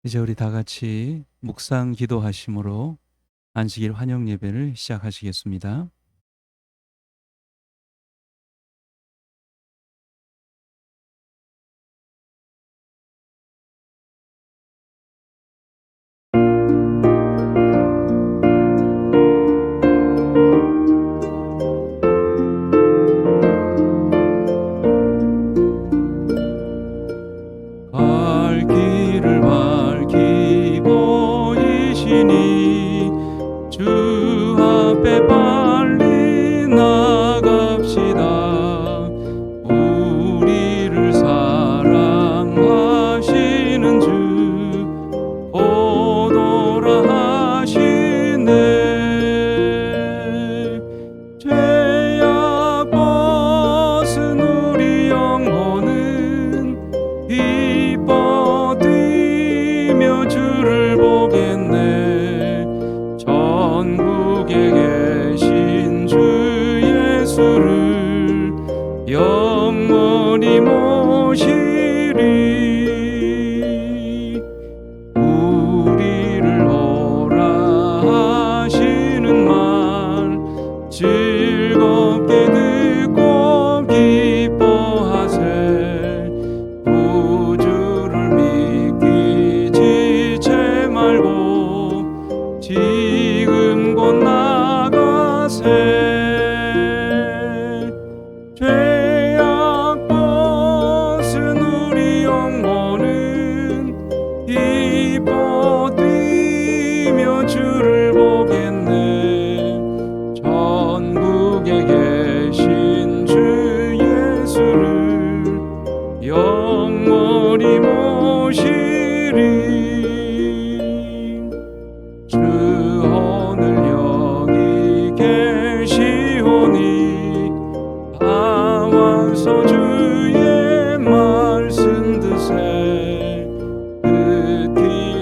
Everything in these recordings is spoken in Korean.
이제 우리 다 같이 묵상 기도하심으로 안식일 환영 예배를 시작하시겠습니다. 갈 길을 밝히 보이시니 주 앞에 빨리 나갑시다. 우리를 사랑하시는 주 오노라 하시네. 죄악 벗은 우리 영혼은 기뻐 뛰며 주를 보겠네. 전국에 계신 주 예수를 영원히 모시리. 우리를 오라 하시는 말 즐겁게 듣고 기뻐하세. 구주를 믿기 지체 말고 지금 곧 나가세. 죄악 벗은 우리 영혼은 기뻐 뛰며 주를 보겠네. 전국에 계신 주 예수를 영원히 모시리. 주 오늘 여기 계시오니 다 와서 주의 말씀 드세.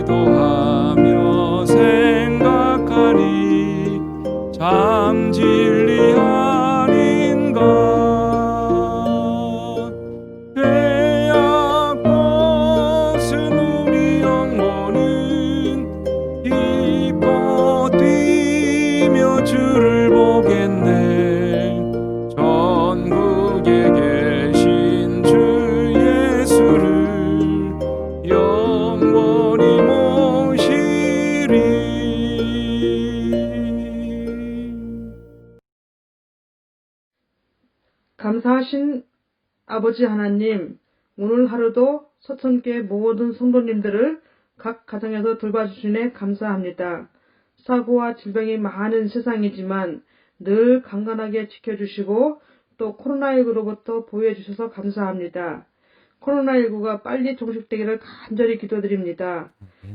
기도하며 생각하리 참 진리 아닌가. 죄악 벗은 우리 영혼은 기뻐 뛰며 주를 보겠네. 전국에 계신 주 예수를 영원히 모시리. 감사하신 아버지 하나님, 오늘 하루도 서천교회 모든 성도님들을 각 가정에서 돌봐주시네 감사합니다. 사고와 질병이 많은 세상이지만 늘 강건하게 지켜주시고 또 코로나19로부터 보호해주셔서 감사합니다. 코로나19가 빨리 종식되기를 간절히 기도드립니다.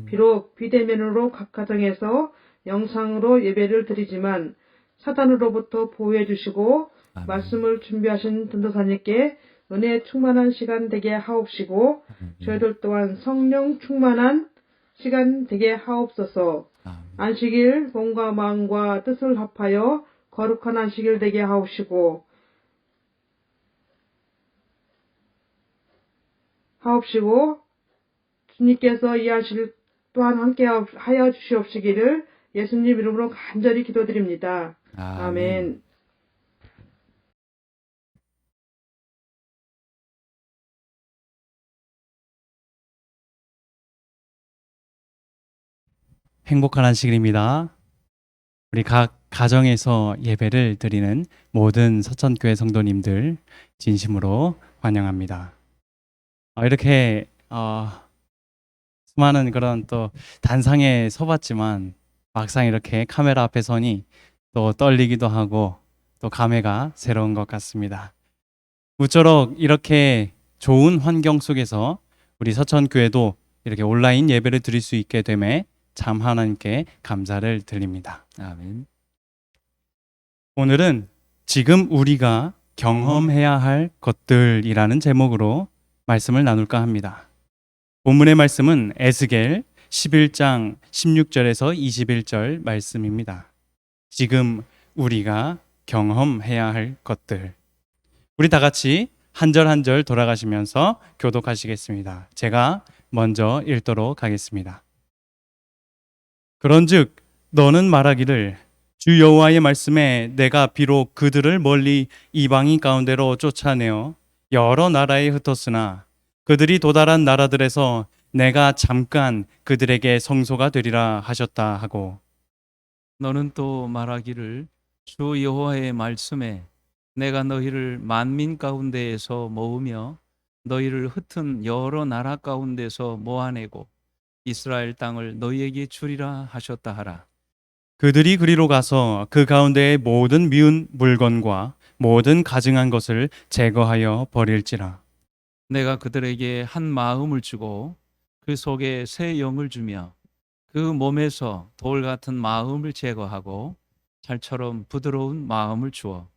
비록 비대면으로 각 가정에서 영상으로 예배를 드리지만 사단으로부터 보호해주시고 말씀을 준비하신 전도사님께 은혜 충만한 시간 되게 하옵시고 저희들 또한 성령 충만한 시간 되게 하옵소서. 안식일 몸과 마음과 뜻을 합하여 거룩한 안식일 되게 하옵시고 주님께서 이 안식일 또한 함께 하여 주시옵시기를 예수님 이름으로 간절히 기도드립니다. 아멘. 행복한 안식일입니다. 우리 각 가정에서 예배를 드리는 모든 서천교회 성도님들 진심으로 환영합니다. 이렇게 수많은 그런 또 단상에 서봤지만 막상 이렇게 카메라 앞에 서니 또 떨리기도 하고 또 감회가 새로운 것 같습니다. 무쪼록 이렇게 좋은 환경 속에서 우리 서천교회도 이렇게 온라인 예배를 드릴 수 있게 됨에 참 하나님께 감사를 드립니다. 아멘. 오늘은 지금 우리가 경험해야 할 것들이라는 제목으로 말씀을 나눌까 합니다. 본문의 말씀은 에스겔 11장 16절에서 21절 말씀입니다. 지금 우리가 경험해야 할 것들. 우리 다 같이 한 절 한 절 돌아가시면서 교독하시겠습니다. 제가 먼저 읽도록 하겠습니다. 그런즉 너는 말하기를 주 여호와의 말씀에 내가 비록 그들을 멀리 이방인 가운데로 쫓아내어 여러 나라에 흩었으나 그들이 도달한 나라들에서 내가 잠깐 그들에게 성소가 되리라 하셨다 하고, 너는 또 말하기를 주 여호와의 말씀에 내가 너희를 만민 가운데에서 모으며 너희를 흩은 여러 나라 가운데서 모아내고 이스라엘 땅을 너희에게 주리라 하셨다 하라. 그들이 그리로 가서 그 가운데의 모든 미운 물건과 모든 가증한 것을 제거하여 버릴지라. 내가 그들에게 한 마음을 주고 그 속에 새 영을 주며 그 몸에서 돌 같은 마음을 제거하고 살처럼 부드러운 마음을 주어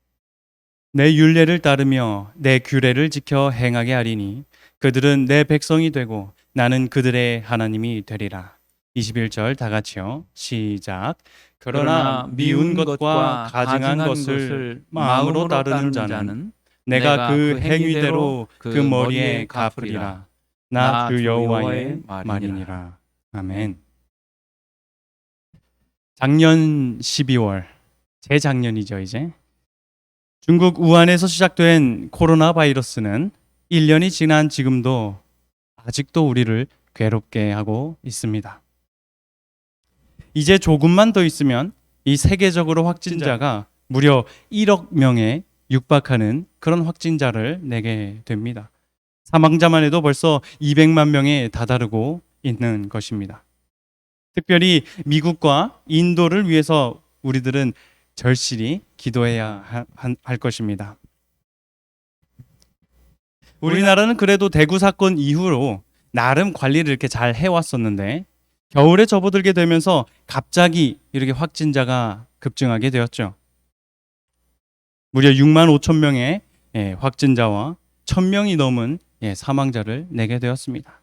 내 율례를 따르며 내 규례를 지켜 행하게 하리니 그들은 내 백성이 되고 나는 그들의 하나님이 되리라. 21절 다 같이요. 시작. 그러나 미운 것과 가증한 것을 마음으로 따르는 자는 내가 그 행위대로 그 머리에 갚으리라. 나 주 여호와의 말이니라. 아멘. 작년 12월, 재작년이죠 이제. 중국 우한에서 시작된 코로나 바이러스는 1년이 지난 지금도 아직도 우리를 괴롭게 하고 있습니다. 이제 조금만 더 있으면 이 세계적으로 확진자가 무려 1억 명에 육박하는 그런 확진자를 내게 됩니다. 사망자만 해도 벌써 200만 명에 다다르고 있는 것입니다. 특별히 미국과 인도를 위해서 우리들은 절실히 기도해야 할 것입니다. 우리나라는 그래도 대구 사건 이후로 나름 관리를 이렇게 잘 해왔었는데 겨울에 접어들게 되면서 갑자기 이렇게 확진자가 급증하게 되었죠. 무려 6만 5천 명의 확진자와 1,000명이 넘은 사망자를 내게 되었습니다.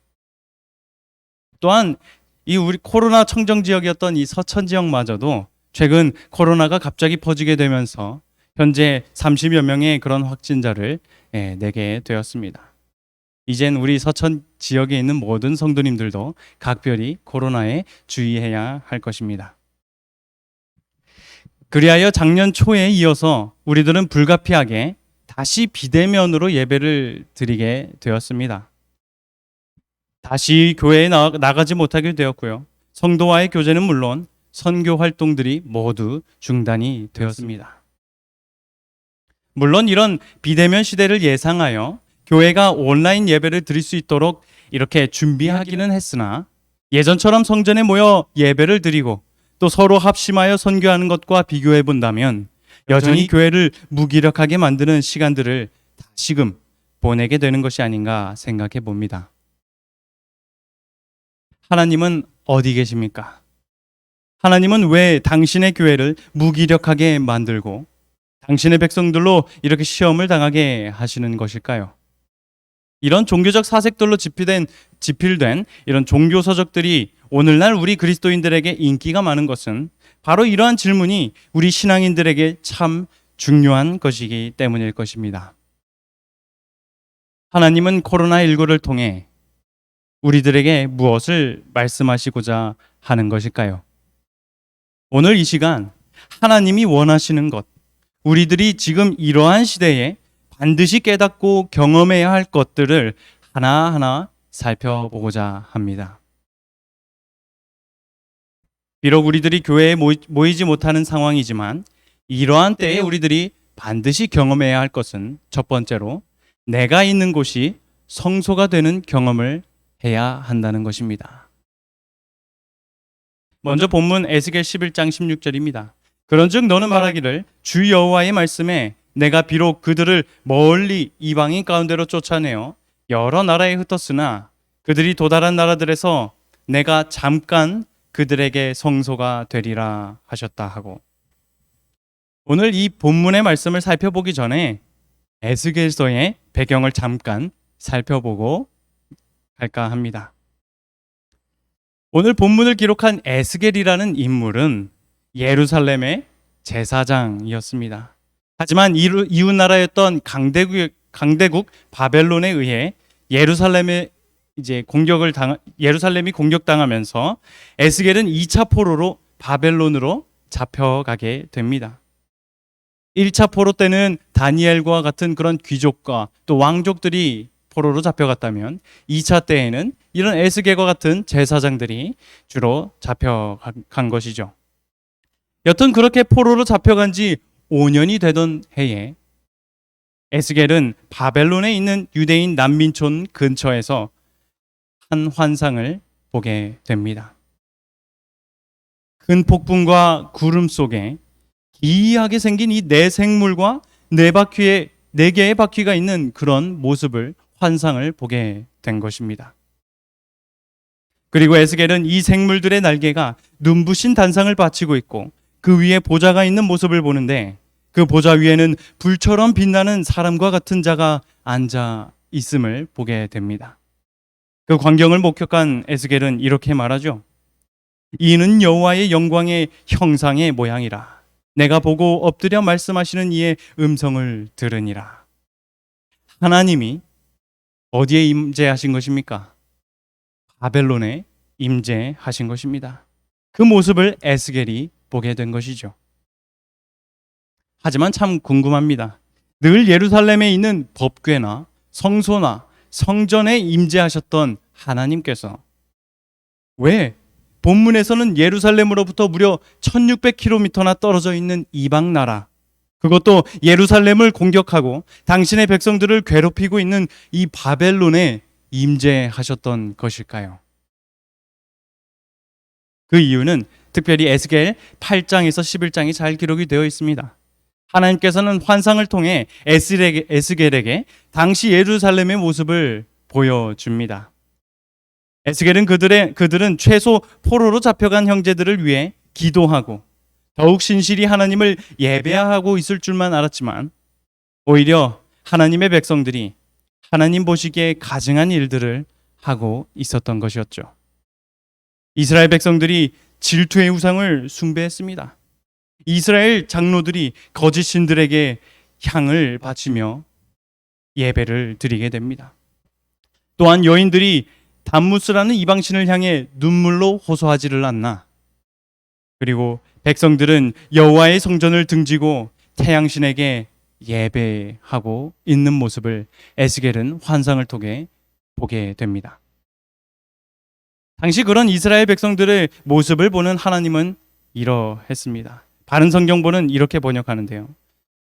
또한 이 우리 코로나 청정 지역이었던 이 서천 지역마저도 최근 코로나가 갑자기 퍼지게 되면서 현재 30여 명의 그런 확진자를 내게 되었습니다. 이젠 우리 서천 지역에 있는 모든 성도님들도 각별히 코로나에 주의해야 할 것입니다. 그리하여 작년 초에 이어서 우리들은 불가피하게 다시 비대면으로 예배를 드리게 되었습니다. 다시 교회에 나가지 못하게 되었고요. 성도와의 교제는 물론 선교 활동들이 모두 중단이 되었습니다. 물론 이런 비대면 시대를 예상하여 교회가 온라인 예배를 드릴 수 있도록 이렇게 준비하기는 했으나 예전처럼 성전에 모여 예배를 드리고 또 서로 합심하여 선교하는 것과 비교해 본다면 여전히 교회를 무기력하게 만드는 시간들을 다시금 보내게 되는 것이 아닌가 생각해 봅니다. 하나님은 어디 계십니까? 하나님은 왜 당신의 교회를 무기력하게 만들고 당신의 백성들로 이렇게 시험을 당하게 하시는 것일까요? 이런 종교적 사색들로 지필된 이런 종교 서적들이 오늘날 우리 그리스도인들에게 인기가 많은 것은 바로 이러한 질문이 우리 신앙인들에게 참 중요한 것이기 때문일 것입니다. 하나님은 코로나19를 통해 우리들에게 무엇을 말씀하시고자 하는 것일까요? 오늘 이 시간 하나님이 원하시는 것, 우리들이 지금 이러한 시대에 반드시 깨닫고 경험해야 할 것들을 하나하나 살펴보고자 합니다. 비록 우리들이 교회에 모이지 못하는 상황이지만 이러한 때에 우리들이 반드시 경험해야 할 것은 첫 번째로 내가 있는 곳이 성소가 되는 경험을 해야 한다는 것입니다. 먼저 본문 에스겔 11장 16절입니다. 그런즉 너는 말하기를 주 여호와의 말씀에 내가 비록 그들을 멀리 이방인 가운데로 쫓아내어 여러 나라에 흩었으나 그들이 도달한 나라들에서 내가 잠깐 그들에게 성소가 되리라 하셨다 하고, 오늘 이 본문의 말씀을 살펴보기 전에 에스겔서의 배경을 잠깐 살펴보고 갈까 합니다. 오늘 본문을 기록한 에스겔이라는 인물은 예루살렘의 제사장이었습니다. 하지만 이웃 나라였던 강대국 바벨론에 의해 예루살렘이 공격당하면서 에스겔은 2차 포로로 바벨론으로 잡혀가게 됩니다. 1차 포로 때는 다니엘과 같은 그런 귀족과 또 왕족들이 포로로 잡혀갔다면 2차 때에는 이런 에스겔과 같은 제사장들이 주로 잡혀간 것이죠. 여튼 그렇게 포로로 잡혀간 지 5년이 되던 해에 에스겔은 바벨론에 있는 유대인 난민촌 근처에서 한 환상을 보게 됩니다. 큰 폭풍과 구름 속에 기이하게 생긴 이 네 생물과 네 개의 바퀴가 있는 그런 모습을 환상을 보게 된 것입니다. 그리고 에스겔은 이 생물들의 날개가 눈부신 단상을 받치고 있고 그 위에 보좌가 있는 모습을 보는데 그 보좌 위에는 불처럼 빛나는 사람과 같은 자가 앉아 있음을 보게 됩니다. 그 광경을 목격한 에스겔은 이렇게 말하죠. 이는 여호와의 영광의 형상의 모양이라. 내가 보고 엎드려 말씀하시는 이의 음성을 들으니라. 하나님이 어디에 임재하신 것입니까? 바벨론에 임재하신 것입니다. 그 모습을 에스겔이 보게 된 것이죠. 하지만 참 궁금합니다. 늘 예루살렘에 있는 법궤나 성소나 성전에 임재하셨던 하나님께서 왜 본문에서는 예루살렘으로부터 무려 1600km나 떨어져 있는 이방 나라, 그것도 예루살렘을 공격하고 당신의 백성들을 괴롭히고 있는 이 바벨론에 임재하셨던 것일까요? 그 이유는 특별히 에스겔 8장에서 11장이 잘 기록이 되어 있습니다. 하나님께서는 환상을 통해 에스겔에게 당시 예루살렘의 모습을 보여줍니다. 에스겔은 그들은 최소 포로로 잡혀간 형제들을 위해 기도하고 더욱 신실히 하나님을 예배하고 있을 줄만 알았지만 오히려 하나님의 백성들이 하나님 보시기에 가증한 일들을 하고 있었던 것이었죠. 이스라엘 백성들이 질투의 우상을 숭배했습니다. 이스라엘 장로들이 거짓 신들에게 향을 바치며 예배를 드리게 됩니다. 또한 여인들이 담무스라는 이방신을 향해 눈물로 호소하지를 않나. 그리고 백성들은 여호와의 성전을 등지고 태양신에게 예배하고 있는 모습을 에스겔은 환상을 통해 보게 됩니다. 당시 그런 이스라엘 백성들의 모습을 보는 하나님은 이러했습니다. 바른 성경본은 이렇게 번역하는데요.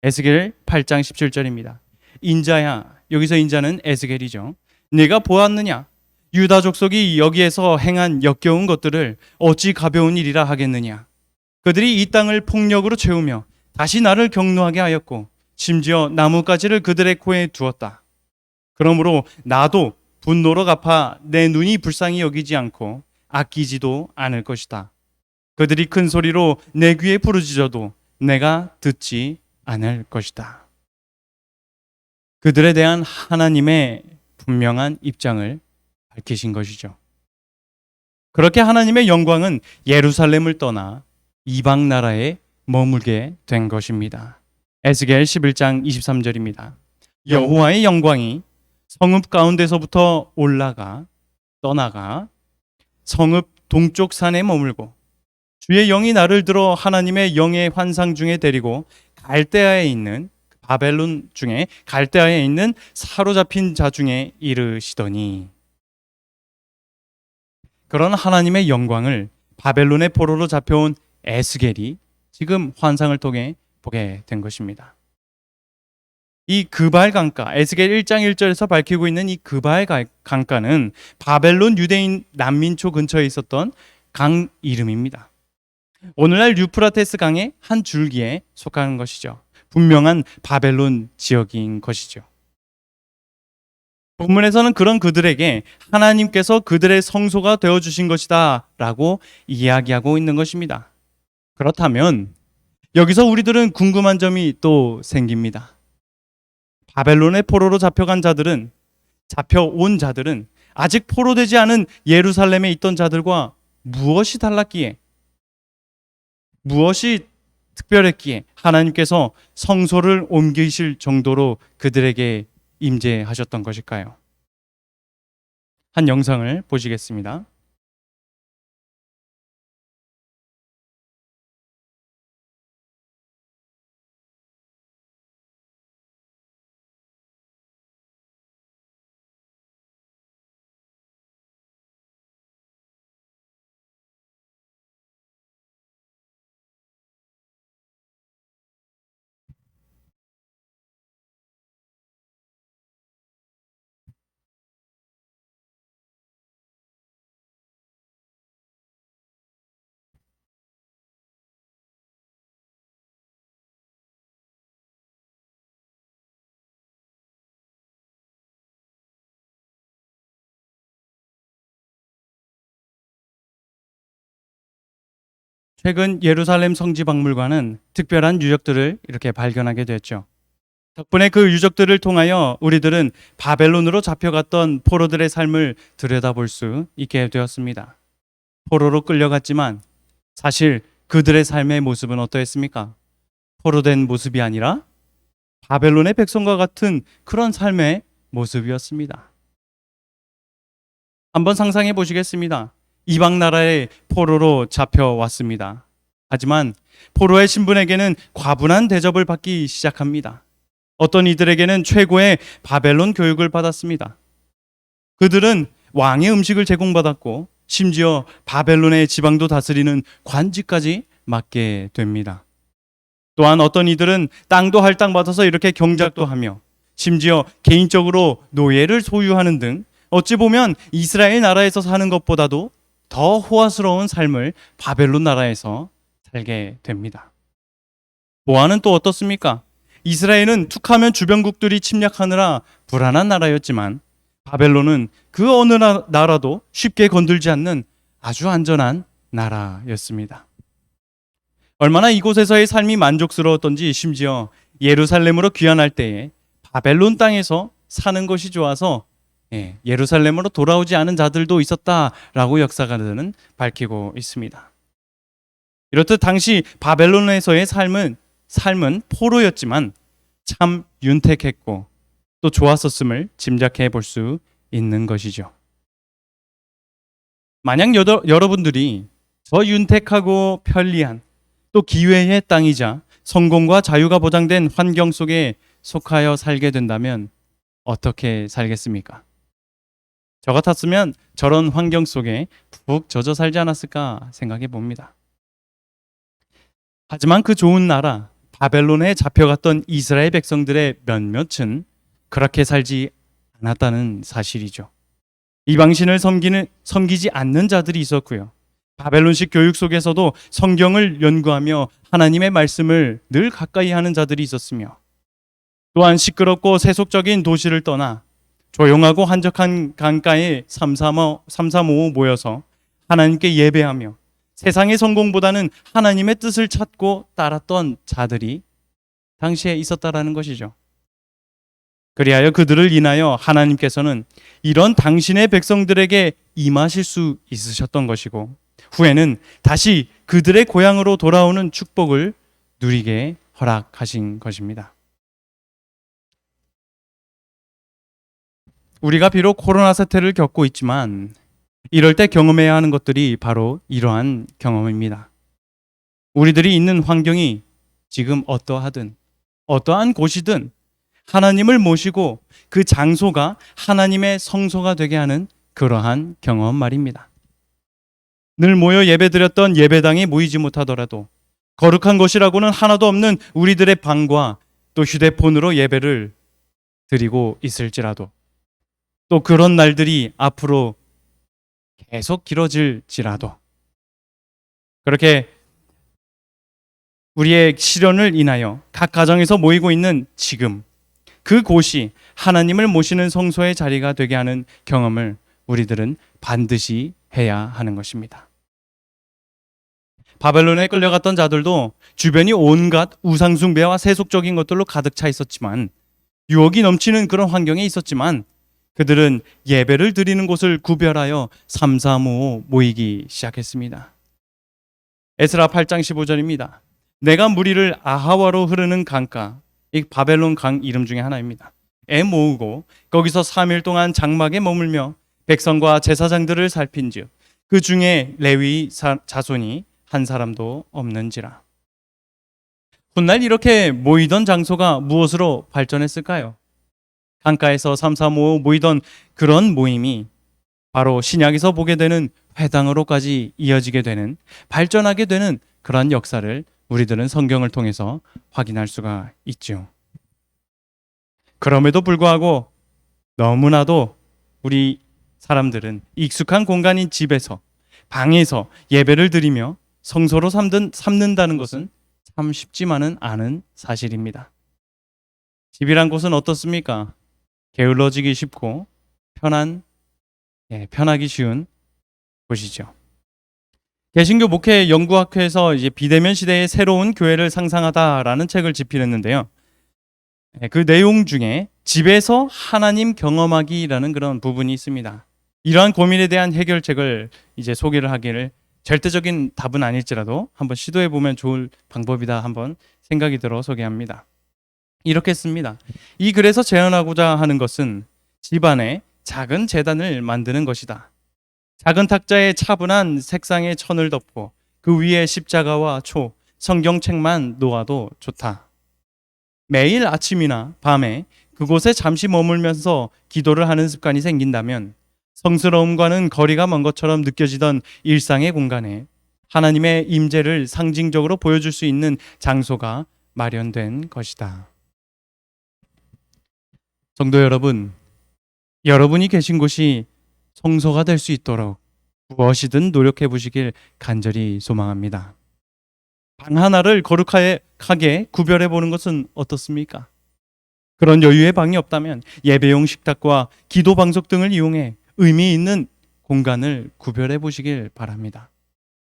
에스겔 8장 17절입니다. 인자야, 여기서 인자는 에스겔이죠. 네가 보았느냐? 유다 족속이 여기에서 행한 역겨운 것들을 어찌 가벼운 일이라 하겠느냐? 그들이 이 땅을 폭력으로 채우며 다시 나를 경노하게 하였고 심지어 나뭇가지를 그들의 코에 두었다. 그러므로 나도 분노로 갚아 내 눈이 불쌍히 여기지 않고 아끼지도 않을 것이다. 그들이 큰 소리로 내 귀에 부르짖어도 내가 듣지 않을 것이다. 그들에 대한 하나님의 분명한 입장을 밝히신 것이죠. 그렇게 하나님의 영광은 예루살렘을 떠나 이방 나라에 머물게 된 것입니다. 에스겔 11장 23절입니다. 여호와의 영광이 성읍 가운데서부터 떠나가 성읍 동쪽 산에 머물고 주의 영이 나를 들어 하나님의 영의 환상 중에 데리고 갈대아에 있는 바벨론 중에 갈대아에 있는 사로잡힌 자 중에 이르시더니, 그런 하나님의 영광을 바벨론의 포로로 잡혀온 에스겔이 지금 환상을 통해 보게 된 것입니다. 이 그발 강가, 에스겔 1장 1절에서 밝히고 있는 이 그발 강가는 바벨론 유대인 난민초 근처에 있었던 강 이름입니다. 오늘날 유프라테스 강의 한 줄기에 속하는 것이죠. 분명한 바벨론 지역인 것이죠. 본문에서는 그런 그들에게 하나님께서 그들의 성소가 되어주신 것이다 라고 이야기하고 있는 것입니다. 그렇다면 여기서 우리들은 궁금한 점이 또 생깁니다. 바벨론의 포로로 잡혀온 자들은 아직 포로되지 않은 예루살렘에 있던 자들과 무엇이 달랐기에, 무엇이 특별했기에 하나님께서 성소를 옮기실 정도로 그들에게 임재하셨던 것일까요? 한 영상을 보시겠습니다. 최근 예루살렘 성지박물관은 특별한 유적들을 이렇게 발견하게 됐죠. 덕분에 그 유적들을 통하여 우리들은 바벨론으로 잡혀갔던 포로들의 삶을 들여다볼 수 있게 되었습니다. 포로로 끌려갔지만 사실 그들의 삶의 모습은 어떠했습니까? 포로된 모습이 아니라 바벨론의 백성과 같은 그런 삶의 모습이었습니다. 한번 상상해 보시겠습니다. 이방 나라의 포로로 잡혀왔습니다. 하지만 포로의 신분에게는 과분한 대접을 받기 시작합니다. 어떤 이들에게는 최고의 바벨론 교육을 받았습니다. 그들은 왕의 음식을 제공받았고 심지어 바벨론의 지방도 다스리는 관직까지 맡게 됩니다. 또한 어떤 이들은 땅도 할당받아서 이렇게 경작도 하며 심지어 개인적으로 노예를 소유하는 등 어찌 보면 이스라엘 나라에서 사는 것보다도 더 호화스러운 삶을 바벨론 나라에서 살게 됩니다. 모아는 또 어떻습니까? 이스라엘은 툭하면 주변국들이 침략하느라 불안한 나라였지만 바벨론은 그 어느 나라도 쉽게 건들지 않는 아주 안전한 나라였습니다. 얼마나 이곳에서의 삶이 만족스러웠던지 심지어 예루살렘으로 귀환할 때에 바벨론 땅에서 사는 것이 좋아서 예루살렘으로 돌아오지 않은 자들도 있었다라고 역사가들은 밝히고 있습니다. 이렇듯 당시 바벨론에서의 삶은 포로였지만 참 윤택했고 또 좋았었음을 짐작해 볼 수 있는 것이죠. 만약 여러분들이 저 윤택하고 편리한 또 기회의 땅이자 성공과 자유가 보장된 환경 속에 속하여 살게 된다면 어떻게 살겠습니까? 저 같았으면 저런 환경 속에 푹 젖어 살지 않았을까 생각해 봅니다. 하지만 그 좋은 나라 바벨론에 잡혀갔던 이스라엘 백성들의 몇몇은 그렇게 살지 않았다는 사실이죠. 이방신을 섬기지 않는 자들이 있었고요. 바벨론식 교육 속에서도 성경을 연구하며 하나님의 말씀을 늘 가까이 하는 자들이 있었으며 또한 시끄럽고 세속적인 도시를 떠나 조용하고 한적한 강가에 삼삼오오 모여서 하나님께 예배하며 세상의 성공보다는 하나님의 뜻을 찾고 따랐던 자들이 당시에 있었다라는 것이죠. 그리하여 그들을 인하여 하나님께서는 이런 당신의 백성들에게 임하실 수 있으셨던 것이고 후에는 다시 그들의 고향으로 돌아오는 축복을 누리게 허락하신 것입니다. 우리가 비록 코로나 사태를 겪고 있지만 이럴 때 경험해야 하는 것들이 바로 이러한 경험입니다. 우리들이 있는 환경이 지금 어떠한 곳이든 하나님을 모시고 그 장소가 하나님의 성소가 되게 하는 그러한 경험 말입니다. 늘 모여 예배드렸던 예배당에 모이지 못하더라도 거룩한 것이라고는 하나도 없는 우리들의 방과 또 휴대폰으로 예배를 드리고 있을지라도 또 그런 날들이 앞으로 계속 길어질지라도 그렇게 우리의 시련을 인하여 각 가정에서 모이고 있는 지금 그곳이 하나님을 모시는 성소의 자리가 되게 하는 경험을 우리들은 반드시 해야 하는 것입니다. 바벨론에 끌려갔던 자들도 주변이 온갖 우상숭배와 세속적인 것들로 가득 차 있었지만 유혹이 넘치는 그런 환경에 있었지만 그들은 예배를 드리는 곳을 구별하여 삼삼오오 모이기 시작했습니다. 에스라 8장 15절입니다. 내가 무리를 아하와로 흐르는 강가, 이 바벨론 강 이름 중에 하나입니다. 모으고 거기서 3일 동안 장막에 머물며 백성과 제사장들을 살핀즉 그 중에 레위 자손이 한 사람도 없는지라. 훗날 이렇게 모이던 장소가 무엇으로 발전했을까요? 강가에서 삼삼오오 모이던 그런 모임이 바로 신약에서 보게 되는 회당으로까지 이어지게 되는, 발전하게 되는 그런 역사를 우리들은 성경을 통해서 확인할 수가 있죠. 그럼에도 불구하고 너무나도 우리 사람들은 익숙한 공간인 집에서, 방에서 예배를 드리며 성소로 삼는다는 것은 참 쉽지만은 않은 사실입니다. 집이란 곳은 어떻습니까? 게을러지기 쉽고 편하기 쉬운 곳이죠. 개신교 목회 연구학회에서 이제 비대면 시대의 새로운 교회를 상상하다라는 책을 집필했는데요. 그 내용 중에 집에서 하나님 경험하기라는 그런 부분이 있습니다. 이러한 고민에 대한 해결책을 이제 소개를 하기를, 절대적인 답은 아닐지라도 한번 시도해 보면 좋을 방법이다 한번 생각이 들어 소개합니다. 이렇게 씁니다. 이 글에서 제안하고자 하는 것은 집안에 작은 제단을 만드는 것이다. 작은 탁자에 차분한 색상의 천을 덮고 그 위에 십자가와 초, 성경책만 놓아도 좋다. 매일 아침이나 밤에 그곳에 잠시 머물면서 기도를 하는 습관이 생긴다면 성스러움과는 거리가 먼 것처럼 느껴지던 일상의 공간에 하나님의 임재를 상징적으로 보여줄 수 있는 장소가 마련된 것이다. 성도 여러분, 여러분이 계신 곳이 성소가 될 수 있도록 무엇이든 노력해 보시길 간절히 소망합니다. 방 하나를 거룩하게 구별해 보는 것은 어떻습니까? 그런 여유의 방이 없다면 예배용 식탁과 기도 방석 등을 이용해 의미 있는 공간을 구별해 보시길 바랍니다.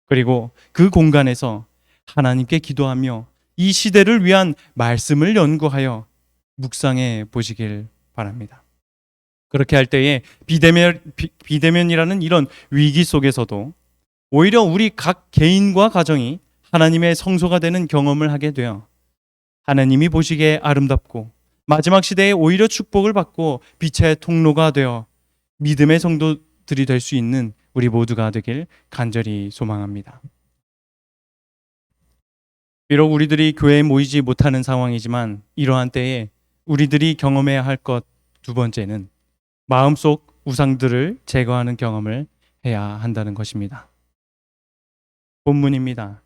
그리고 그 공간에서 하나님께 기도하며 이 시대를 위한 말씀을 연구하여 묵상해 보시길 바랍니다. 그렇게 할 때에 비대면이라는 이런 위기 속에서도 오히려 우리 각 개인과 가정이 하나님의 성소가 되는 경험을 하게 되어 하나님이 보시기에 아름답고 마지막 시대에 오히려 축복을 받고 빛의 통로가 되어 믿음의 성도들이 될 수 있는 우리 모두가 되길 간절히 소망합니다. 비록 우리들이 교회에 모이지 못하는 상황이지만 이러한 때에 우리들이 경험해야 할 것 두 번째는 마음속 우상들을 제거하는 경험을 해야 한다는 것입니다. 본문입니다.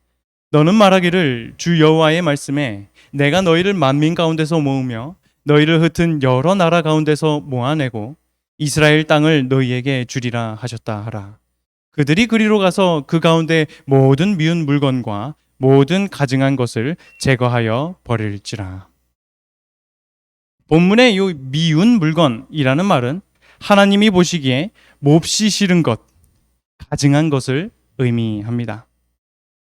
너는 말하기를 주 여호와의 말씀에 내가 너희를 만민 가운데서 모으며 너희를 흩은 여러 나라 가운데서 모아내고 이스라엘 땅을 너희에게 주리라 하셨다 하라. 그들이 그리로 가서 그 가운데 모든 미운 물건과 모든 가증한 것을 제거하여 버릴지라. 본문의 이 미운 물건이라는 말은 하나님이 보시기에 몹시 싫은 것, 가증한 것을 의미합니다.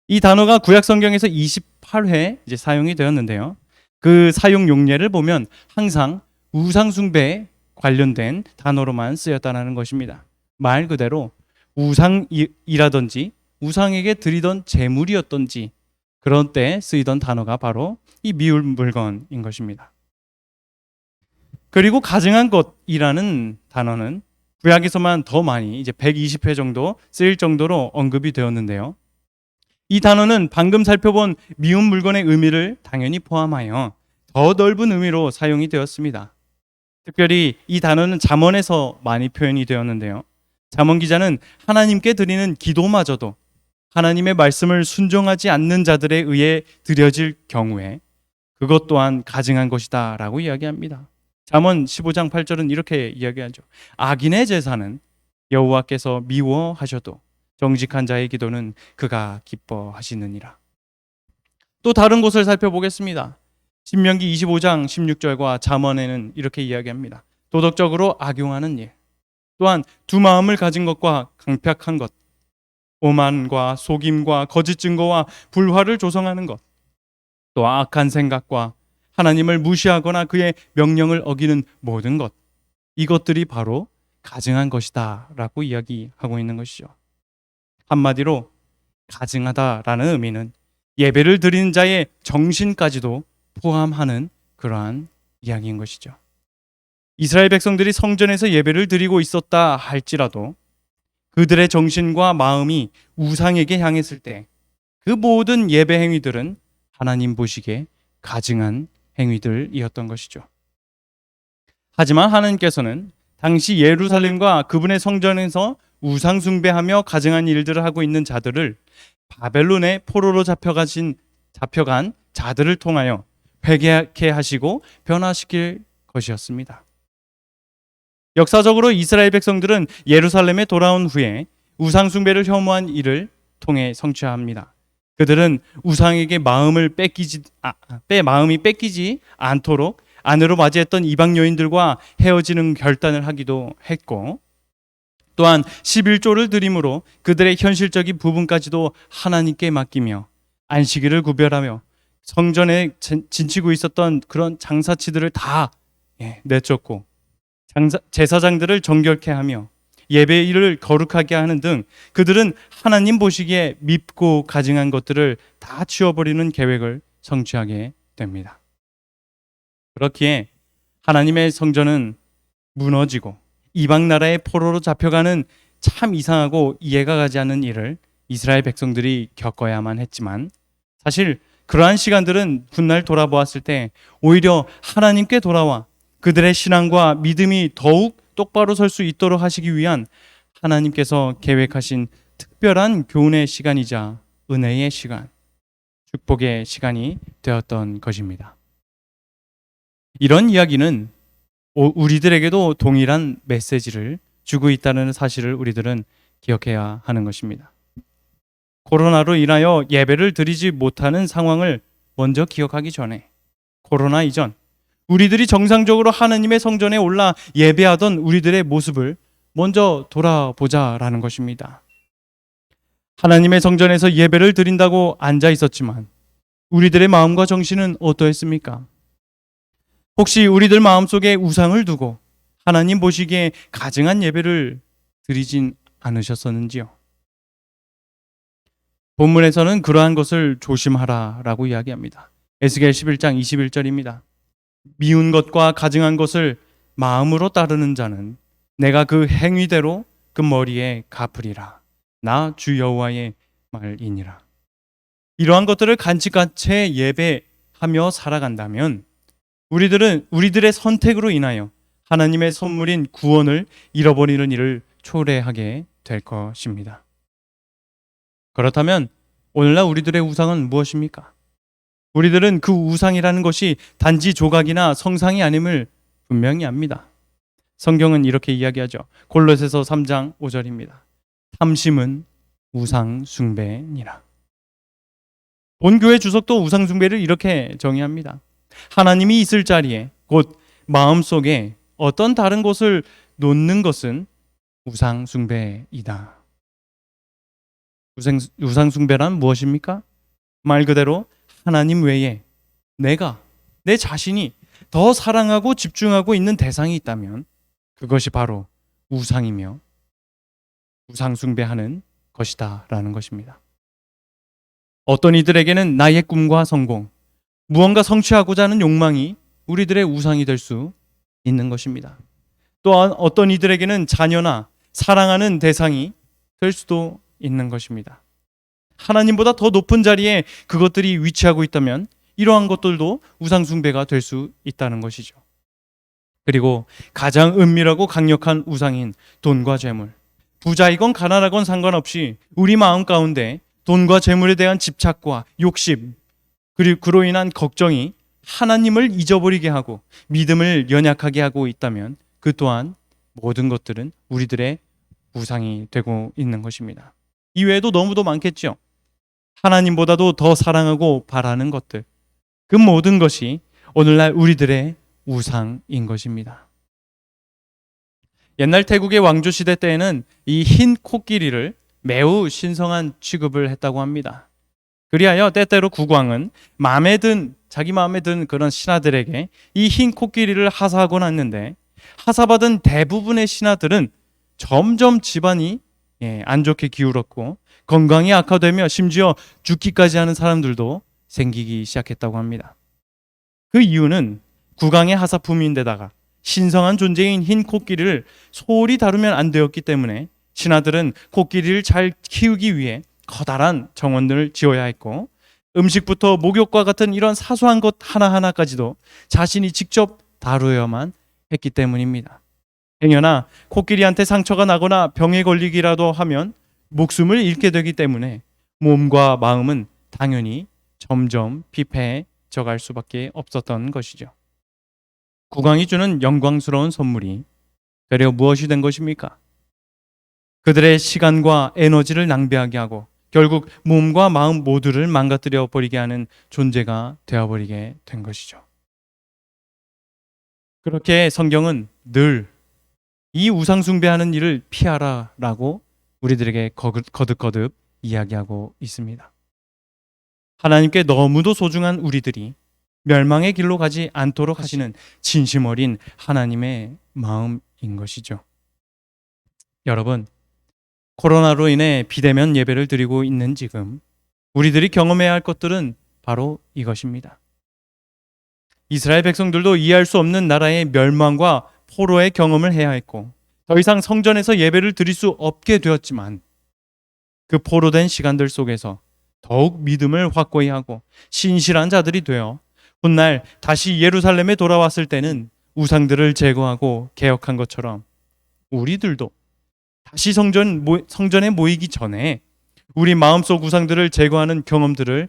이 단어가 구약 성경에서 28회 이제 사용이 되었는데요. 그 사용 용례를 보면 항상 우상 숭배에 관련된 단어로만 쓰였다는 것입니다. 말 그대로 우상이라든지 우상에게 드리던 제물이었던지 그런 때 쓰이던 단어가 바로 이 미운 물건인 것입니다. 그리고 가증한 것이라는 단어는 구약에서만 더 많이 이제 120회 정도 쓰일 정도로 언급이 되었는데요. 이 단어는 방금 살펴본 미운 물건의 의미를 당연히 포함하여 더 넓은 의미로 사용이 되었습니다. 특별히 이 단어는 잠언에서 많이 표현이 되었는데요. 잠언 기자는 하나님께 드리는 기도마저도 하나님의 말씀을 순종하지 않는 자들에 의해 드려질 경우에 그것 또한 가증한 것이다 라고 이야기합니다. 잠언 15장 8절은 이렇게 이야기하죠. 악인의 제사는 여호와께서 미워하셔도 정직한 자의 기도는 그가 기뻐하시느니라. 또 다른 곳을 살펴보겠습니다. 신명기 25장 16절과 잠언에는 이렇게 이야기합니다. 도덕적으로 악용하는 일, 또한 두 마음을 가진 것과 강팍한 것, 오만과 속임과 거짓 증거와 불화를 조성하는 것, 또 악한 생각과 하나님을 무시하거나 그의 명령을 어기는 모든 것, 이것들이 바로 가증한 것이다 라고 이야기하고 있는 것이죠. 한마디로 가증하다라는 의미는 예배를 드리는 자의 정신까지도 포함하는 그러한 이야기인 것이죠. 이스라엘 백성들이 성전에서 예배를 드리고 있었다 할지라도 그들의 정신과 마음이 우상에게 향했을 때 그 모든 예배 행위들은 하나님 보시기에 가증한 행위들이었던 것이죠. 하지만 하나님께서는 당시 예루살렘과 그분의 성전에서 우상 숭배하며 가증한 일들을 하고 있는 자들을 바벨론의 포로로 잡혀간 자들을 통하여 회개하게 하시고 변화시킬 것이었습니다. 역사적으로 이스라엘 백성들은 예루살렘에 돌아온 후에 우상 숭배를 혐오한 일을 통해 성취합니다. 그들은 우상에게 마음이 뺏기지 않도록 아내로 맞이했던 이방 여인들과 헤어지는 결단을 하기도 했고, 또한 11조를 드림으로 그들의 현실적인 부분까지도 하나님께 맡기며 안식일을 구별하며 성전에 진치고 있었던 그런 장사치들을 다 내쫓고 제사장들을 정결케 하며 예배일을 거룩하게 하는 등 그들은 하나님 보시기에 밉고 가증한 것들을 다 치워버리는 계획을 성취하게 됩니다. 그렇기에 하나님의 성전은 무너지고 이방 나라의 포로로 잡혀가는 참 이상하고 이해가 가지 않는 일을 이스라엘 백성들이 겪어야만 했지만, 사실 그러한 시간들은 훗날 돌아보았을 때 오히려 하나님께 돌아와 그들의 신앙과 믿음이 더욱 똑바로 설 수 있도록 하시기 위한 하나님께서 계획하신 특별한 교훈의 시간이자 은혜의 시간, 축복의 시간이 되었던 것입니다. 이런 이야기는 우리들에게도 동일한 메시지를 주고 있다는 사실을 우리들은 기억해야 하는 것입니다. 코로나로 인하여 예배를 드리지 못하는 상황을 먼저 기억하기 전에, 코로나 이전 우리들이 정상적으로 하나님의 성전에 올라 예배하던 우리들의 모습을 먼저 돌아보자라는 것입니다. 하나님의 성전에서 예배를 드린다고 앉아 있었지만 우리들의 마음과 정신은 어떠했습니까? 혹시 우리들 마음속에 우상을 두고 하나님 보시기에 가증한 예배를 드리진 않으셨었는지요? 본문에서는 그러한 것을 조심하라라고 이야기합니다. 에스겔 11장 21절입니다. 미운 것과 가증한 것을 마음으로 따르는 자는 내가 그 행위대로 그 머리에 갚으리라. 나 주 여호와의 말이니라. 이러한 것들을 간직같이 예배하며 살아간다면 우리들의 선택으로 인하여 하나님의 선물인 구원을 잃어버리는 일을 초래하게 될 것입니다. 그렇다면 오늘날 우리들의 우상은 무엇입니까? 우리들은 그 우상이라는 것이 단지 조각이나 성상이 아님을 분명히 압니다. 성경은 이렇게 이야기하죠. 골로새서 3장 5절입니다. 탐심은 우상 숭배니라. 본교회 주석도 우상 숭배를 이렇게 정의합니다. 하나님이 있을 자리에, 곧 마음속에 어떤 다른 곳을 놓는 것은 우상 숭배이다. 우상 숭배란 무엇입니까? 말 그대로 하나님 외에 내 자신이 더 사랑하고 집중하고 있는 대상이 있다면 그것이 바로 우상이며 우상 숭배하는 것이다라는 것입니다. 어떤 이들에게는 나의 꿈과 성공, 무언가 성취하고자 하는 욕망이 우리들의 우상이 될 수 있는 것입니다. 또한 어떤 이들에게는 자녀나 사랑하는 대상이 될 수도 있는 것입니다. 하나님보다 더 높은 자리에 그것들이 위치하고 있다면 이러한 것들도 우상 숭배가 될 수 있다는 것이죠. 그리고 가장 은밀하고 강력한 우상인 돈과 재물, 부자이건 가난하건 상관없이 우리 마음 가운데 돈과 재물에 대한 집착과 욕심, 그리고 그로 인한 걱정이 하나님을 잊어버리게 하고 믿음을 연약하게 하고 있다면 그 또한 모든 것들은 우리들의 우상이 되고 있는 것입니다. 이외에도 너무도 많겠죠. 하나님보다도 더 사랑하고 바라는 것들, 그 모든 것이 오늘날 우리들의 우상인 것입니다. 옛날 태국의 왕조 시대 때에는 이 흰 코끼리를 매우 신성한 취급을 했다고 합니다. 그리하여 때때로 국왕은 자기 마음에 든 그런 신하들에게 이 흰 코끼리를 하사하곤 했는데, 하사받은 대부분의 신하들은 점점 집안이 안 좋게 기울었고 건강이 악화되며 심지어 죽기까지 하는 사람들도 생기기 시작했다고 합니다. 그 이유는 국왕의 하사품인데다가 신성한 존재인 흰 코끼리를 소홀히 다루면 안 되었기 때문에 신하들은 코끼리를 잘 키우기 위해 커다란 정원들을 지어야 했고, 음식부터 목욕과 같은 이런 사소한 것 하나하나까지도 자신이 직접 다루어야만 했기 때문입니다. 행여나 코끼리한테 상처가 나거나 병에 걸리기라도 하면 목숨을 잃게 되기 때문에 몸과 마음은 당연히 점점 피폐해져 갈 수밖에 없었던 것이죠. 국왕이 주는 영광스러운 선물이 되려 무엇이 된 것입니까? 그들의 시간과 에너지를 낭비하게 하고 결국 몸과 마음 모두를 망가뜨려 버리게 하는 존재가 되어버리게 된 것이죠. 그렇게 성경은 늘 이 우상숭배하는 일을 피하라라고 우리들에게 거듭거듭 이야기하고 있습니다. 하나님께 너무도 소중한 우리들이 멸망의 길로 가지 않도록 하시는 진심 어린 하나님의 마음인 것이죠. 여러분, 코로나로 인해 비대면 예배를 드리고 있는 지금 우리들이 경험해야 할 것들은 바로 이것입니다. 이스라엘 백성들도 이해할 수 없는 나라의 멸망과 포로의 경험을 해야 했고 더 이상 성전에서 예배를 드릴 수 없게 되었지만 그 포로된 시간들 속에서 더욱 믿음을 확고히 하고 신실한 자들이 되어 훗날 다시 예루살렘에 돌아왔을 때는 우상들을 제거하고 개혁한 것처럼 우리들도 다시 성전에 모이기 전에 우리 마음속 우상들을 제거하는 경험들을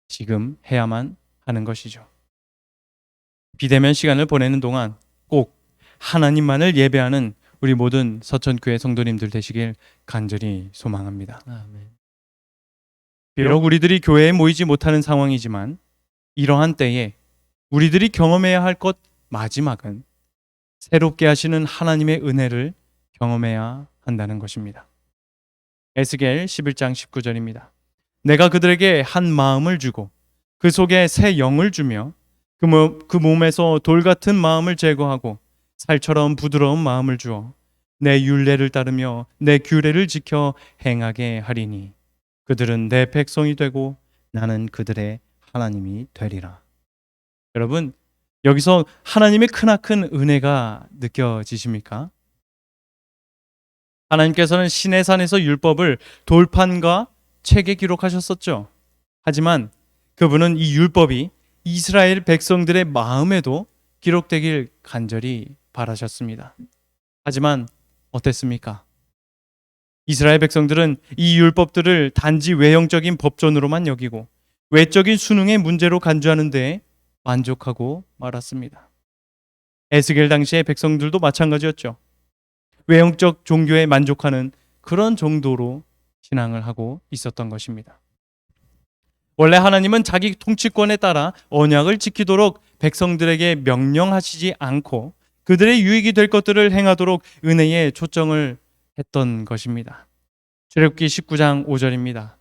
지금 해야만 하는 것이죠. 비대면 시간을 보내는 동안 꼭 하나님만을 예배하는 우리 모든 서천교회 성도님들 되시길 간절히 소망합니다. 아멘. 비록 우리들이 교회에 모이지 못하는 상황이지만 이러한 때에 우리들이 경험해야 할 것 마지막은 새롭게 하시는 하나님의 은혜를 경험해야 한다는 것입니다. 에스겔 11장 19절입니다. 내가 그들에게 한 마음을 주고 그 속에 새 영을 주며 그 몸에서 돌 같은 마음을 제거하고 살처럼 부드러운 마음을 주어 내 율례를 따르며 내 규례를 지켜 행하게 하리니 그들은 내 백성이 되고 나는 그들의 하나님이 되리라. 여러분, 여기서 하나님의 크나큰 은혜가 느껴지십니까? 하나님께서는 시내산에서 율법을 돌판과 책에 기록하셨었죠. 하지만 그분은 이 율법이 이스라엘 백성들의 마음에도 기록되길 간절히 바라셨습니다. 하지만 어땠습니까? 이스라엘 백성들은 이 율법들을 단지 외형적인 법전으로만 여기고 외적인 수능의 문제로 간주하는 데에 만족하고 말았습니다. 에스겔 당시의 백성들도 마찬가지였죠. 외형적 종교에 만족하는 그런 정도로 신앙을 하고 있었던 것입니다. 원래 하나님은 자기 통치권에 따라 언약을 지키도록 백성들에게 명령하시지 않고 그들의 유익이 될 것들을 행하도록 은혜에 초점을 했던 것입니다. 출애굽기 19장 5절입니다.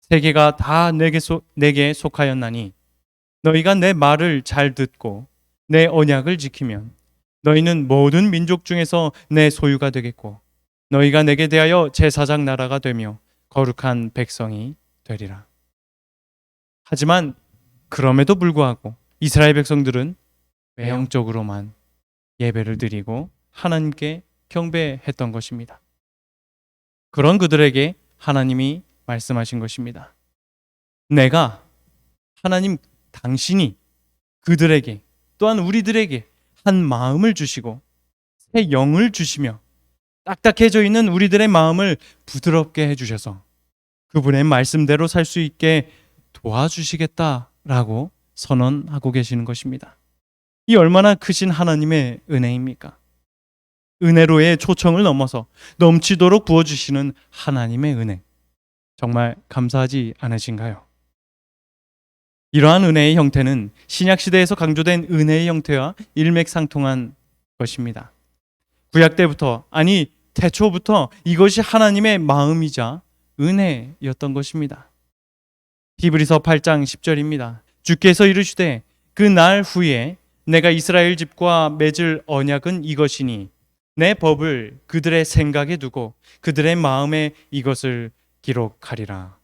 세계가 다 내게 속하였나니 너희가 내 말을 잘 듣고 내 언약을 지키면 너희는 모든 민족 중에서 내 소유가 되겠고 너희가 내게 대하여 제사장 나라가 되며 거룩한 백성이 되리라. 하지만 그럼에도 불구하고 이스라엘 백성들은 외형적으로만 예배를 드리고 하나님께 경배했던 것입니다. 그런 그들에게 하나님이 말씀하신 것입니다. 내가 하나님 당신이 그들에게 또한 우리들에게 한 마음을 주시고 새 영을 주시며 딱딱해져 있는 우리들의 마음을 부드럽게 해주셔서 그분의 말씀대로 살 수 있게 도와주시겠다라고 선언하고 계시는 것입니다. 이 얼마나 크신 하나님의 은혜입니까? 은혜로의 초청을 넘어서 넘치도록 부어주시는 하나님의 은혜. 정말 감사하지 않으신가요? 이러한 은혜의 형태는 신약시대에서 강조된 은혜의 형태와 일맥상통한 것입니다. 구약 때부터, 아니 태초부터 이것이 하나님의 마음이자 은혜였던 것입니다. 히브리서 8장 10절입니다. 주께서 이르시되 그 날 후에 내가 이스라엘 집과 맺을 언약은 이것이니 내 법을 그들의 생각에 두고 그들의 마음에 이것을 기록하리라.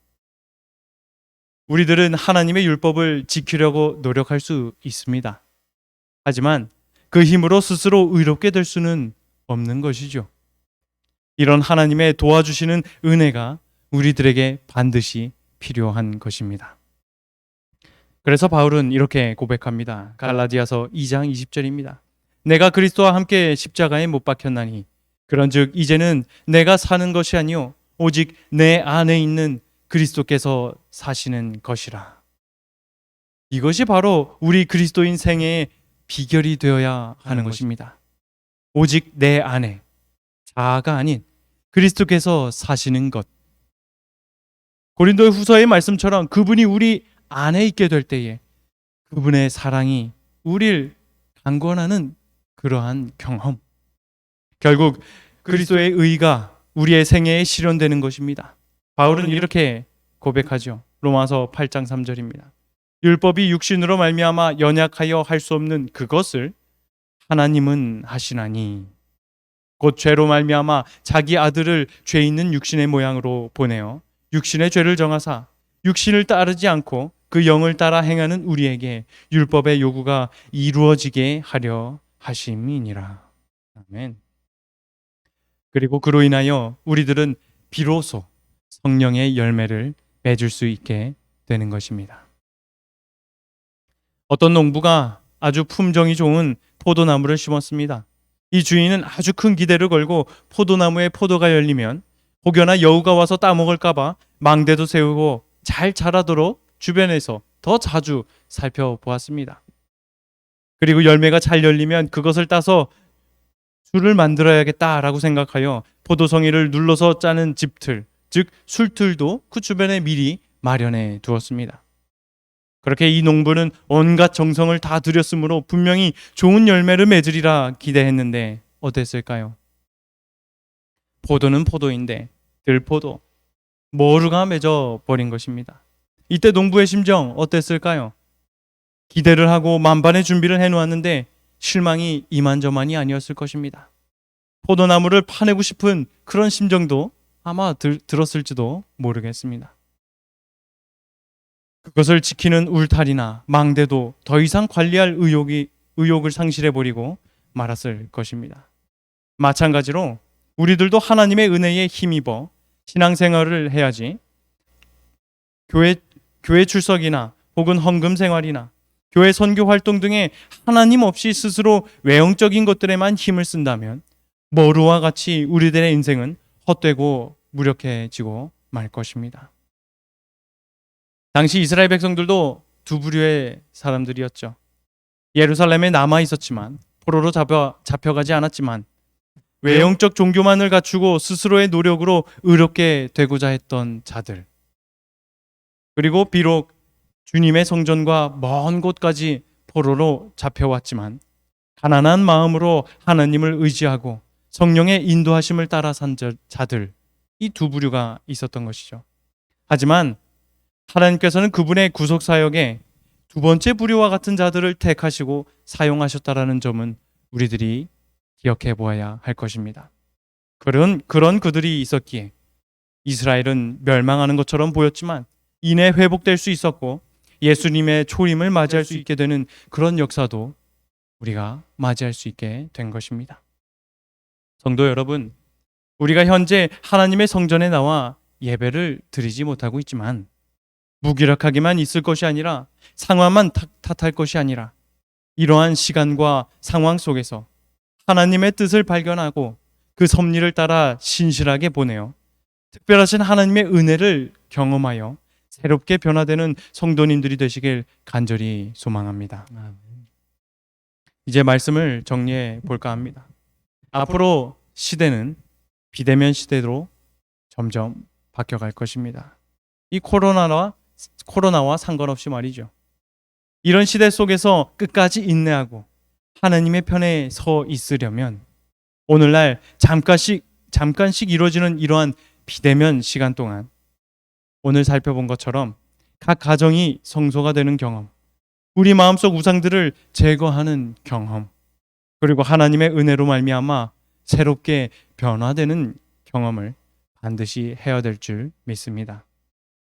우리들은 하나님의 율법을 지키려고 노력할 수 있습니다. 하지만 그 힘으로 스스로 의롭게 될 수는 없는 것이죠. 이런 하나님의 도와주시는 은혜가 우리들에게 반드시 필요한 것입니다. 그래서 바울은 이렇게 고백합니다. 갈라디아서 2장 20절입니다. 내가 그리스도와 함께 십자가에 못 박혔나니 그런즉 이제는 내가 사는 것이 아니요 오직 내 안에 있는 그리스도께서 사시는 것이라. 이것이 바로 우리 그리스도인 생애의 비결이 되어야 하는 것입니다. 오직 내 안에, 자아가 아닌 그리스도께서 사시는 것. 고린도 후서의 말씀처럼 그분이 우리 안에 있게 될 때에 그분의 사랑이 우리를 강권하는 그러한 경험. 결국 그리스도의 의가 우리의 생애에 실현되는 것입니다. 바울은 이렇게 고백하죠. 로마서 8장 3절입니다. 율법이 육신으로 말미암아 연약하여 할 수 없는 그것을 하나님은 하시나니 곧 죄로 말미암아 자기 아들을 죄 있는 육신의 모양으로 보내어 육신의 죄를 정하사 육신을 따르지 않고 그 영을 따라 행하는 우리에게 율법의 요구가 이루어지게 하려 하심이니라. 아멘. 그리고 그로 인하여 우리들은 비로소 성령의 열매를 맺을 수 있게 되는 것입니다. 어떤 농부가 아주 품종이 좋은 포도나무를 심었습니다. 이 주인은 아주 큰 기대를 걸고 포도나무에 포도가 열리면 혹여나 여우가 와서 따먹을까 봐 망대도 세우고 잘 자라도록 주변에서 더 자주 살펴보았습니다. 그리고 열매가 잘 열리면 그것을 따서 술을 만들어야겠다라고 생각하여 포도송이를 눌러서 짜는 집틀, 즉 술틀도 그 주변에 미리 마련해 두었습니다. 그렇게 이 농부는 온갖 정성을 다 들였으므로 분명히 좋은 열매를 맺으리라 기대했는데 어땠을까요? 포도는 포도인데 들포도, 머루가 맺어 버린 것입니다. 이때 농부의 심정 어땠을까요? 기대를 하고 만반의 준비를 해놓았는데 실망이 이만저만이 아니었을 것입니다. 포도나무를 파내고 싶은 그런 심정도 아마 들었을지도 모르겠습니다. 그것을 지키는 울타리나 망대도 더 이상 관리할 의욕을 상실해버리고 말았을 것입니다. 마찬가지로 우리들도 하나님의 은혜에 힘입어 신앙생활을 해야지 교회 출석이나 혹은 헌금 생활이나 교회 선교 활동 등에 하나님 없이 스스로 외형적인 것들에만 힘을 쓴다면 머루와 같이 우리들의 인생은 헛되고 무력해지고 말 것입니다. 당시 이스라엘 백성들도 두 부류의 사람들이었죠. 예루살렘에 남아 있었지만 포로로 잡혀가지 않았지만 외형적 종교만을 갖추고 스스로의 노력으로 의롭게 되고자 했던 자들. 그리고 비록 주님의 성전과 먼 곳까지 포로로 잡혀왔지만 가난한 마음으로 하나님을 의지하고 성령의 인도하심을 따라 산 자들, 이 두 부류가 있었던 것이죠. 하지만 하나님께서는 그분의 구속사역에 두 번째 부류와 같은 자들을 택하시고 사용하셨다라는 점은 우리들이 기억해 보아야 할 것입니다. 그런 그들이 있었기에 이스라엘은 멸망하는 것처럼 보였지만 이내 회복될 수 있었고 예수님의 초림을 맞이할 수 있게 되는 그런 역사도 우리가 맞이할 수 있게 된 것입니다. 성도 여러분, 우리가 현재 하나님의 성전에 나와 예배를 드리지 못하고 있지만 무기력하게만 있을 것이 아니라 상황만 탓할 것이 아니라 이러한 시간과 상황 속에서 하나님의 뜻을 발견하고 그 섭리를 따라 신실하게 보내어 특별하신 하나님의 은혜를 경험하여 새롭게 변화되는 성도님들이 되시길 간절히 소망합니다. 이제 말씀을 정리해 볼까 합니다. 앞으로 시대는 비대면 시대로 점점 바뀌어갈 것입니다. 이 코로나와 상관없이 말이죠. 이런 시대 속에서 끝까지 인내하고 하나님의 편에 서 있으려면 오늘날 잠깐씩 이루어지는 이러한 비대면 시간 동안 오늘 살펴본 것처럼 각 가정이 성소가 되는 경험, 우리 마음속 우상들을 제거하는 경험, 그리고 하나님의 은혜로 말미암아 새롭게 변화되는 경험을 반드시 해야 될 줄 믿습니다.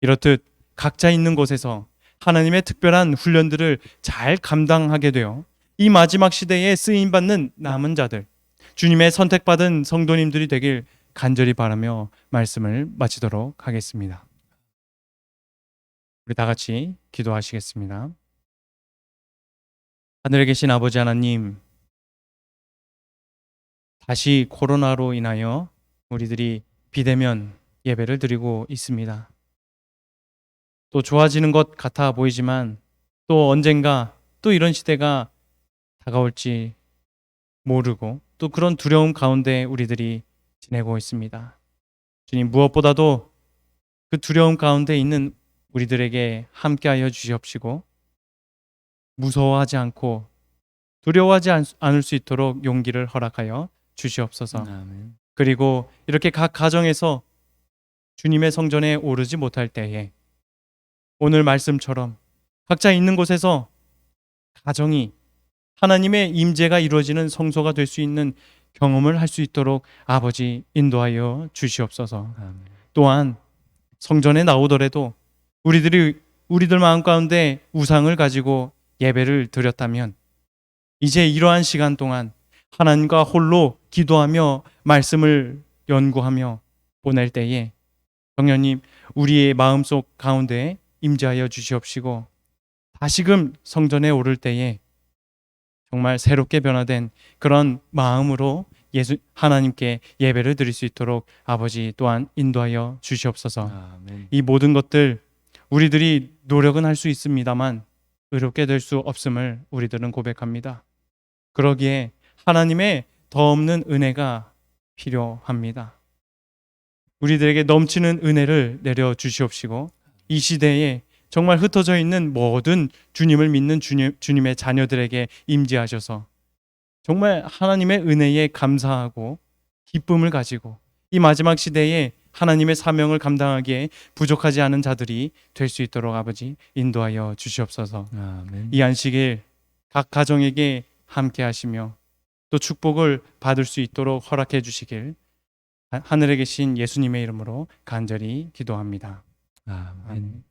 이렇듯 각자 있는 곳에서 하나님의 특별한 훈련들을 잘 감당하게 되어 이 마지막 시대에 쓰임 받는 남은 자들, 주님의 선택받은 성도님들이 되길 간절히 바라며 말씀을 마치도록 하겠습니다. 우리 다 같이 기도하시겠습니다. 하늘에 계신 아버지 하나님, 다시 코로나로 인하여 우리들이 비대면 예배를 드리고 있습니다. 또 좋아지는 것 같아 보이지만 또 언젠가 또 이런 시대가 다가올지 모르고 또 그런 두려움 가운데 우리들이 지내고 있습니다. 주님, 무엇보다도 그 두려움 가운데 있는 우리들에게 함께하여 주시옵시고 무서워하지 않고 두려워하지 않을 수 있도록 용기를 허락하여 주시옵소서. 아멘. 그리고 이렇게 각 가정에서 주님의 성전에 오르지 못할 때에 오늘 말씀처럼 각자 있는 곳에서 가정이 하나님의 임재가 이루어지는 성소가 될 수 있는 경험을 할 수 있도록 아버지 인도하여 주시옵소서. 아멘. 또한 성전에 나오더라도 우리들 마음 가운데 우상을 가지고 예배를 드렸다면 이제 이러한 시간 동안 하나님과 홀로 기도하며 말씀을 연구하며 보낼 때에 성령님 우리의 마음속 가운데 임재하여 주시옵시고 다시금 성전에 오를 때에 정말 새롭게 변화된 그런 마음으로 하나님께 예배를 드릴 수 있도록 아버지 또한 인도하여 주시옵소서. 아멘. 이 모든 것들 우리들이 노력은 할 수 있습니다만 의롭게 될 수 없음을 우리들은 고백합니다. 그러기에 하나님의 더 없는 은혜가 필요합니다. 우리들에게 넘치는 은혜를 내려 주시옵시고 이 시대에 정말 흩어져 있는 모든 주님을 믿는 주님의 자녀들에게 임재하셔서 정말 하나님의 은혜에 감사하고 기쁨을 가지고 이 마지막 시대에 하나님의 사명을 감당하기에 부족하지 않은 자들이 될 수 있도록 아버지 인도하여 주시옵소서. 아멘. 이 안식일 각 가정에게 함께 하시며 또 축복을 받을 수 있도록 허락해 주시길 하늘에 계신 예수님의 이름으로 간절히 기도합니다. 아멘.